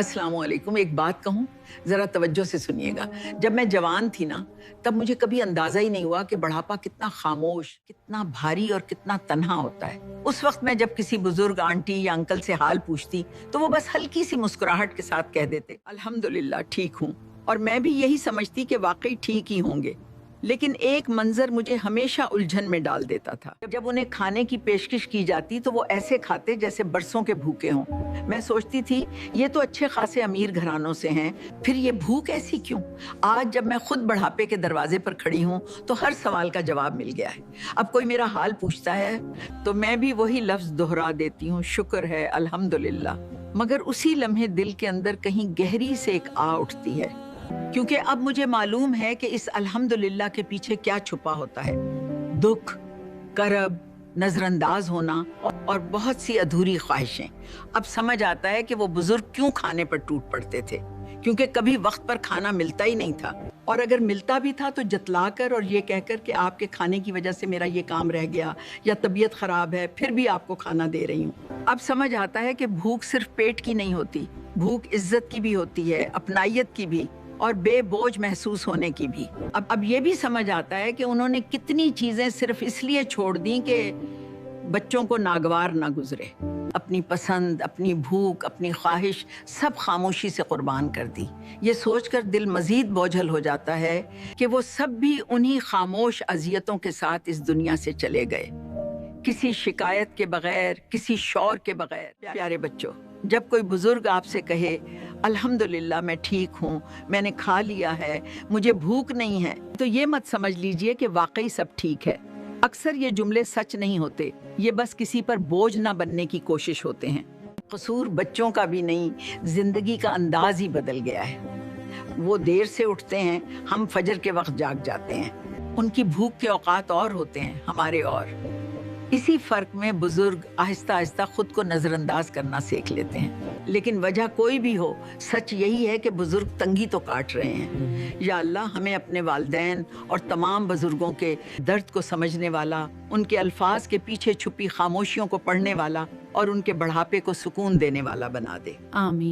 अस्सलाम वालेकुम। एक बात कहूँ, ज़रा तवज्जो से सुनिएगा। जब मैं जवान थी ना, तब मुझे कभी अंदाज़ा ही नहीं हुआ कि बुढ़ापा कितना खामोश, कितना भारी और कितना तन्हा होता है। उस वक्त मैं जब किसी बुजुर्ग आंटी या अंकल से हाल पूछती, तो वो बस हल्की सी मुस्कुराहट के साथ कह देते, अल्हम्दुलिल्लाह ठीक हूँ। और मैं भी यही समझती कि वाकई ठीक ही होंगे। लेकिन एक मंजर मुझे हमेशा उलझन में डाल देता था। जब उन्हें खाने की पेशकश की जाती तो वो ऐसे खाते जैसे बरसों के भूखे हों। मैं सोचती थी ये तो अच्छे खासे अमीर घरानों से हैं, फिर ये भूख ऐसी क्यों? आज जब मैं खुद बुढ़ापे के दरवाजे पर खड़ी हूँ तो हर सवाल का जवाब मिल गया है। अब कोई मेरा हाल पूछता है तो मैं भी वही लफ्ज दोहरा देती हूँ, शुक्र है, अल्हम्दुलिल्लाह। मगर उसी लम्हे दिल के अंदर कहीं गहरी से एक आ उठती है, क्योंकि अब मुझे मालूम है कि इस अल्हम्दुलिल्लाह के पीछे क्या छुपा होता है। दुख, करब, नजरअंदाज होना और बहुत सी अधूरी ख्वाहिशें। अब समझ आता है कि वो बुजुर्ग क्यों खाने पर टूट पड़ते थे, क्योंकि कभी वक्त पर खाना मिलता ही नहीं था, और अगर मिलता भी था तो जतलाकर और ये कहकर कि आपके खाने की वजह से मेरा ये काम रह गया या तबीयत खराब है, फिर भी आपको खाना दे रही हूँ। अब समझ आता है कि भूख सिर्फ पेट की नहीं होती, भूख इज्जत की भी होती है, अपनाइयत की भी, और बेबोझ महसूस होने की भी। अब ये भी समझ आता है कि उन्होंने कितनी चीजें सिर्फ इसलिए छोड़ दी कि बच्चों को नागवार ना गुजरे। अपनी पसंद, अपनी भूख, अपनी ख्वाहिश सब खामोशी से कुर्बान कर दी। ये सोचकर दिल मजीद बोझल हो जाता है कि वो सब भी उन्हीं खामोश अजियतों के साथ इस दुनिया से चले गए, किसी शिकायत के बगैर, किसी शौर के बगैर। प्यारे बच्चों, जब कोई बुजुर्ग आपसे कहे अल्हम्दुलिल्लाह मैं ठीक हूँ, मैंने खा लिया है, मुझे भूख नहीं है, तो ये मत समझ लीजिए कि वाकई सब ठीक है। अक्सर ये जुमले सच नहीं होते, ये बस किसी पर बोझ ना बनने की कोशिश होते हैं। कसूर बच्चों का भी नहीं, जिंदगी का अंदाज ही बदल गया है। वो देर से उठते हैं, हम फजर के वक्त जाग जाते हैं। उनकी भूख के औकात और होते हैं, हमारे और। इसी फर्क में बुजुर्ग आहिस्ता आहिस्ता खुद को नजरअंदाज करना सीख लेते हैं। लेकिन वजह कोई भी हो, सच यही है कि बुजुर्ग तंगी तो काट रहे हैं। या अल्लाह, हमें अपने वालिदैन और तमाम बुजुर्गों के दर्द को समझने वाला, उनके अल्फाज के पीछे छुपी खामोशियों को पढ़ने वाला और उनके बढ़ापे को सुकून देने वाला बना दे। आमीन।